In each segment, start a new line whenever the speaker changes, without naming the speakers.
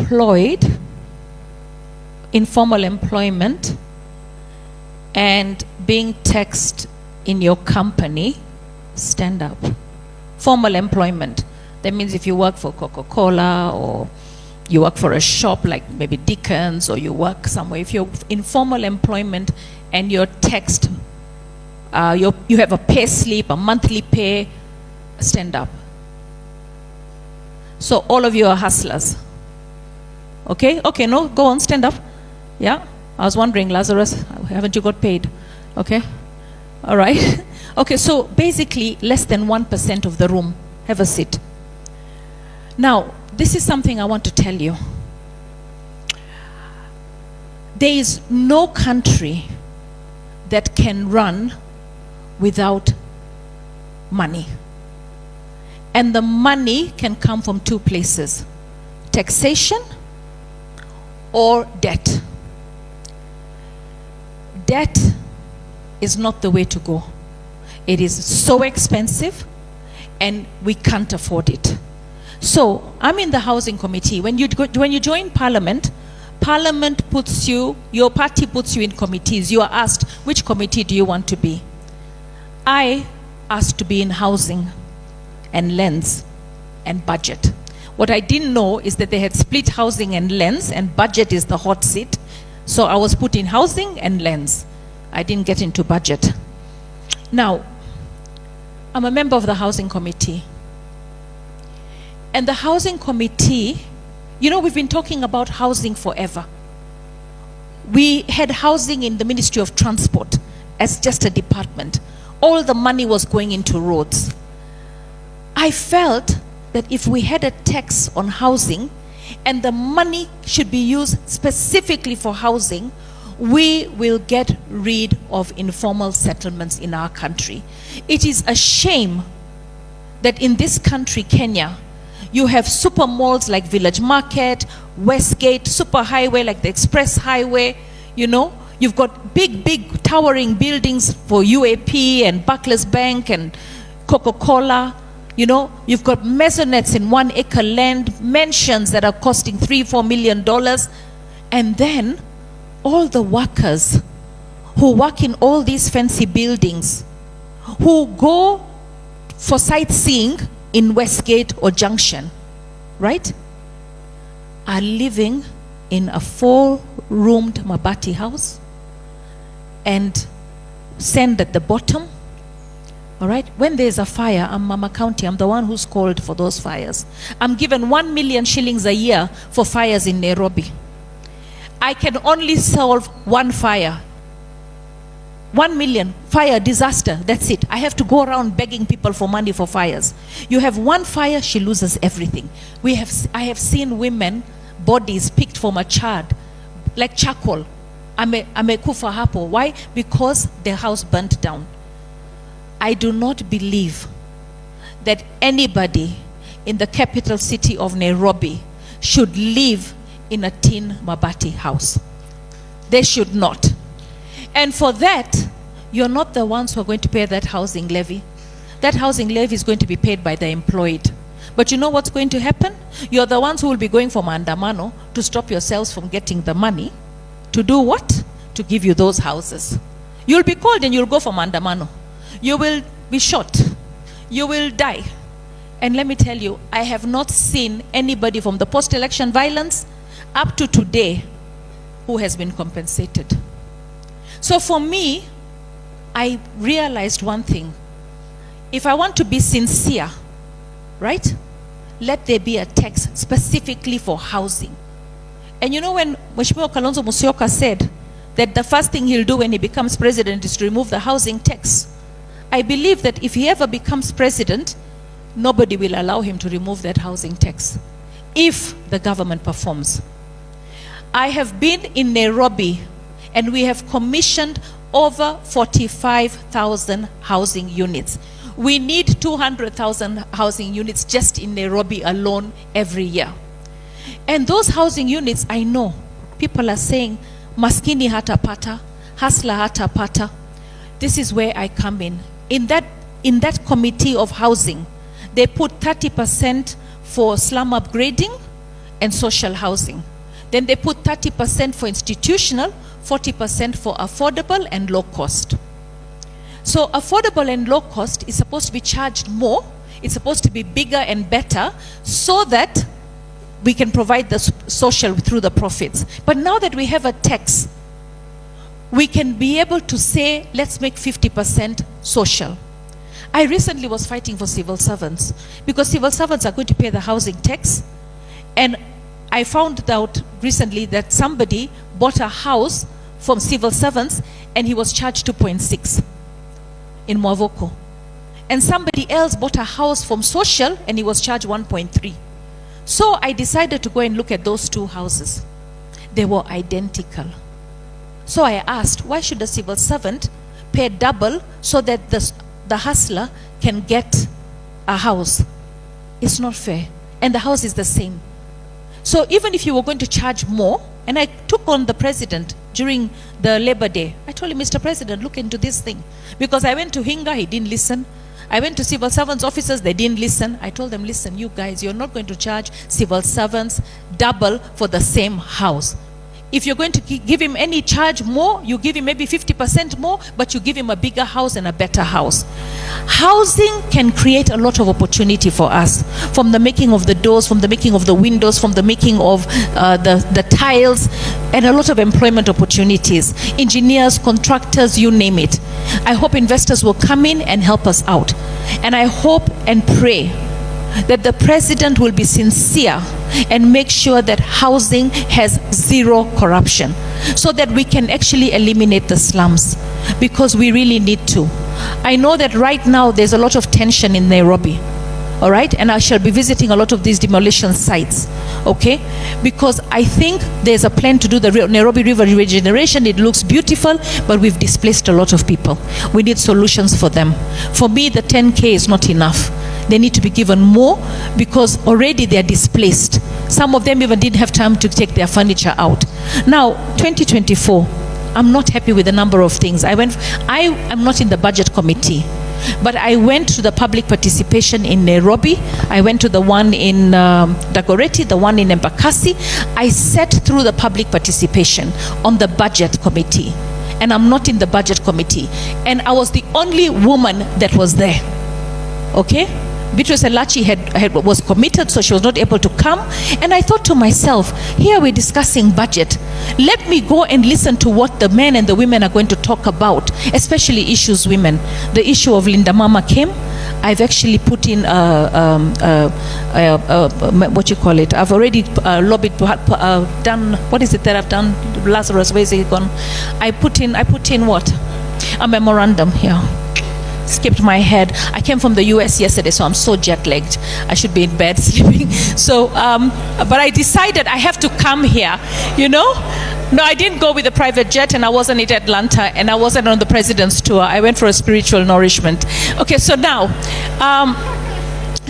employed, informal employment, and being taxed in your company, stand up. Formal employment. That means if you work for Coca-Cola, or you work for a shop like maybe Dickens, or you work somewhere, if you're in formal employment and you're taxed, you have a pay slip, a monthly pay, stand up. So all of you are hustlers. Okay? Okay, no, go on, stand up. Yeah? I was wondering, Lazarus, haven't you got paid? Okay? All right. Okay, so basically less than 1% of the room. Have a seat. Now, this is something I want to tell you. There is no country that can run without money. And the money can come from two places: taxation or debt. Debt is not the way to go. It is so expensive and we can't afford it. So I'm in the housing committee. When you join parliament, parliament puts you, your party puts you in committees. You are asked, which committee do you want to be? I asked to be in housing and lands and budget. What I didn't know is that they had split housing and lands, and budget is the hot seat. So I was put in housing and lands. I didn't get into budget. Now, I'm a member of the housing committee. And the housing committee, you know, we've been talking about housing forever. We had housing in the Ministry of Transport as just a department. All the money was going into roads. I felt that if we had a tax on housing and the money should be used specifically for housing, we will get rid of informal settlements in our country. It is a shame that in this country, Kenya, you have super malls like Village Market, Westgate, super highway like the Express Highway, you know. You've got big towering buildings for UAP and Barclays Bank and Coca-Cola. You know, you've got maisonettes in 1 acre land, mansions that are costing $3-4 million. And then all the workers who work in all these fancy buildings, who go for sightseeing in Westgate or Junction, right, are living in a 4-roomed mabati house and sand at the bottom. All right, when there's a fire, I'm Mama County, I'm the one who's called for those fires. I'm given 1 million shillings a year for fires in Nairobi. I can only solve one fire. 1 million, fire, disaster, that's it. I have to go around begging people for money for fires. You have one fire, she loses everything. I have seen women, bodies picked from a chard, like charcoal. Amekufa hapo. Why? Because their house burnt down. I do not believe that anybody in the capital city of Nairobi should live in a tin mabati house. They should not. And for that, you're not the ones who are going to pay that housing levy. That housing levy is going to be paid by the employed. But you know what's going to happen? You're the ones who will be going for maandamano to stop yourselves from getting the money. To do what? To give you those houses. You'll be called and you'll go for maandamano. You will be shot. You will die. And let me tell you, I have not seen anybody from the post-election violence up to today who has been compensated. So for me, I realized one thing. If I want to be sincere, right, let there be a tax specifically for housing. And you know, when Mheshimiwa Kalonzo Musyoka said that the first thing he'll do when he becomes president is to remove the housing tax, I believe that if he ever becomes president, nobody will allow him to remove that housing tax if the government performs. I have been in Nairobi and we have commissioned over 45,000 housing units. We need 200,000 housing units just in Nairobi alone every year. And those housing units, I know, people are saying, maskini hata pata, hustler hata pata. This is where I come in. In that committee of housing, they put 30% for slum upgrading and social housing. Then they put 30% for institutional, 40% for affordable and low cost. So affordable and low cost is supposed to be charged more. It's supposed to be bigger and better so that we can provide the social through the profits. But now that we have a tax, we can be able to say, let's make 50% social. I recently was fighting for civil servants because civil servants are going to pay the housing tax. And I found out recently that somebody bought a house from civil servants and he was charged 2.6 in Mwavoko. And somebody else bought a house from social and he was charged 1.3. So I decided to go and look at those two houses. They were identical. So I asked, why should a civil servant pay double so that the hustler can get a house? It's not fair. And the house is the same. So even if you were going to charge more, and I took on the president during the Labor Day. I told him, Mr. President, look into this thing. Because I went to Hinga, he didn't listen. I went to civil servants officers, they didn't listen. I told them, listen, you guys, you're not going to charge civil servants double for the same house. If you're going to give him any charge more, you give him maybe 50% more, but you give him a bigger house and a better house. Housing can create a lot of opportunity for us, from the making of the doors, from the making of the windows, from the making of the tiles, and a lot of employment opportunities. Engineers, contractors, you name it. I hope investors will come in and help us out. And I hope and pray that the president will be sincere and make sure that housing has zero corruption so that we can actually eliminate the slums, because we really need to. I know that right now there's a lot of tension in Nairobi, all right? And I shall be visiting a lot of these demolition sites, okay? Because I think there's a plan to do the Nairobi River regeneration. It looks beautiful, but we've displaced a lot of people. We need solutions for them. For me, the 10K is not enough. They need to be given more because already they are displaced. Some of them even didn't have time to take their furniture out. Now, 2024, I'm not happy with a number of things. I am not in the budget committee, but I went to the public participation in Nairobi. I went to the one in Dagoretti, the one in Embakasi. I sat through the public participation on the budget committee, and I'm not in the budget committee. And I was the only woman that was there, okay? Beatrice Elachi was committed, so she was not able to come. And I thought to myself, here we're discussing budget. Let me go and listen to what the men and the women are going to talk about, especially issues women. The issue of Linda Mama came. I've actually put in what you call it? I've already lobbied, done, what is it that I've done? Lazarus, where is he gone? I put in what? A memorandum here. Skipped my head. I came from the US yesterday, so I'm so jet lagged. I should be in bed sleeping. So, but I decided I have to come here, you know? No, I didn't go with a private jet, and I wasn't in Atlanta, and I wasn't on the president's tour. I went for a spiritual nourishment. Okay, so now,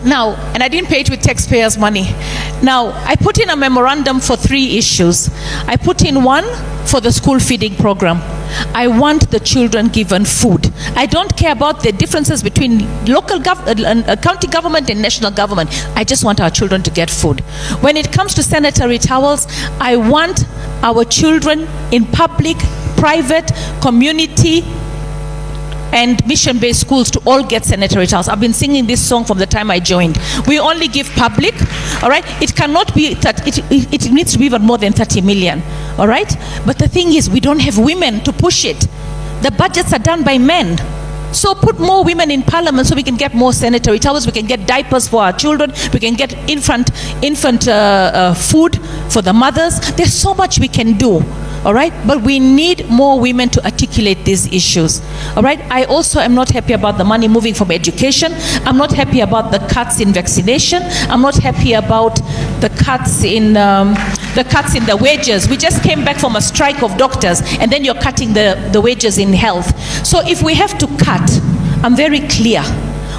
and I didn't pay it with taxpayers' money. Now, I put in a memorandum for 3 issues. I put in one for the school feeding program. I want the children given food. I don't care about the differences between county government and national government. I just want our children to get food. When it comes to sanitary towels, I want our children in public, private, community, and mission-based schools to all get sanitary towels. I've been singing this song from the time I joined. We only give public, all right? It cannot be, it needs to be even more than 30 million, all right? But the thing is, we don't have women to push it. The budgets are done by men. So put more women in parliament so we can get more sanitary towels, we can get diapers for our children, we can get infant food for the mothers. There's so much we can do. All right, but we need more women to articulate these issues. All right, I also am not happy about the money moving from education. I'm not happy about the cuts in vaccination. I'm not happy about the cuts in the wages. We just came back from a strike of doctors, and then you're cutting the wages in health. So if we have to cut, I'm very clear.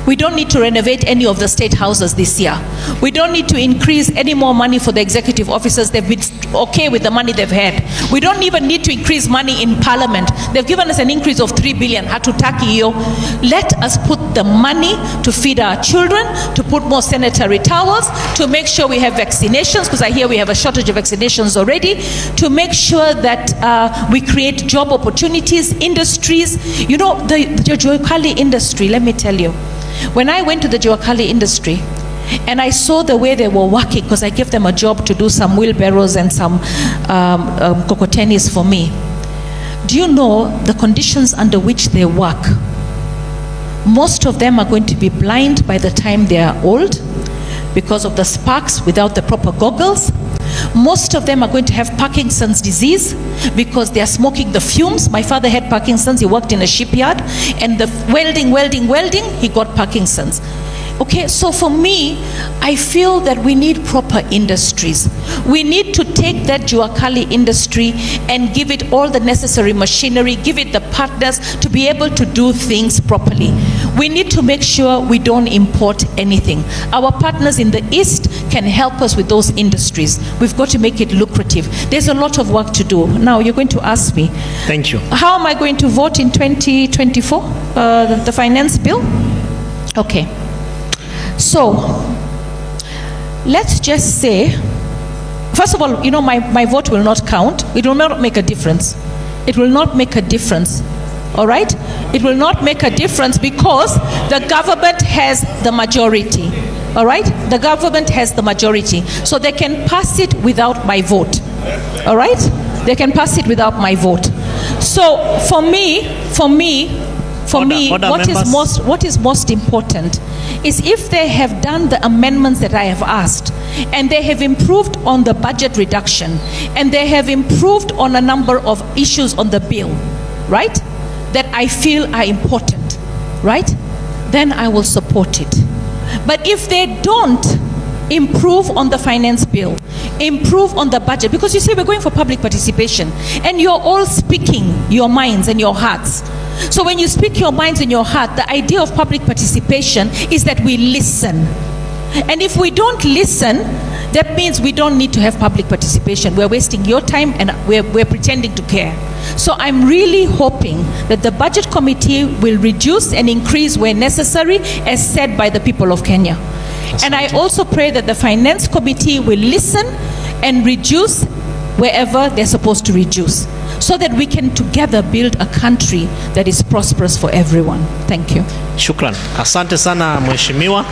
We don't need to renovate any of the state houses this year. We don't need to increase any more money for the executive officers. They've been okay with the money they've had. We don't even need to increase money in parliament. They've given us an increase of 3 billion. Hatutaki hiyo. Let us put the money to feed our children, to put more sanitary towels, to make sure we have vaccinations, because I hear we have a shortage of vaccinations already, to make sure that we create job opportunities, industries. You know, the Juakali industry, let me tell you, when I went to the Juakali industry and I saw the way they were working, because I gave them a job to do some wheelbarrows and some kokotenis for me. Do you know the conditions under which they work? Most of them are going to be blind by the time they are old because of the sparks without the proper goggles. Most of them are going to have Parkinson's disease because they are smoking the fumes. My father had Parkinson's. He worked in a shipyard, and the welding, he got Parkinson's. Okay, so for me, I feel that we need proper industries. We need to take that Juakali industry and give it all the necessary machinery, give it the partners to be able to do things properly. We need to make sure we don't import anything. Our partners in the East can help us with those industries. We've got to make it lucrative. There's a lot of work to do. Now, you're going to ask me.
Thank you.
How am I going to vote in 2024, the finance bill? Okay. So, let's just say, first of all, you know, my vote will not count. It will not make a difference. It will not make a difference. All right? It will not make a difference because the government has the majority. All right? The government has the majority. So they can pass it without my vote. All right? They can pass it without my vote. So for me, what is most important is if they have done the amendments that I have asked, and they have improved on the budget reduction, and they have improved on a number of issues on the bill, right, that I feel are important, right, then I will support it. But if they don't improve on the finance bill, improve on the budget, because you say we're going for public participation, and you're all speaking your minds and your hearts. So when you speak your minds and your heart, the idea of public participation is that we listen. And if we don't listen, that means we don't need to have public participation. We're wasting your time and we're pretending to care. So I'm really hoping that the budget committee will reduce and increase where necessary, as said by the people of Kenya. And I also pray that the finance committee will listen and reduce wherever they're supposed to reduce, so that we can together build a country that is prosperous for everyone. Thank you.
Shukran. Asante sana mheshimiwa.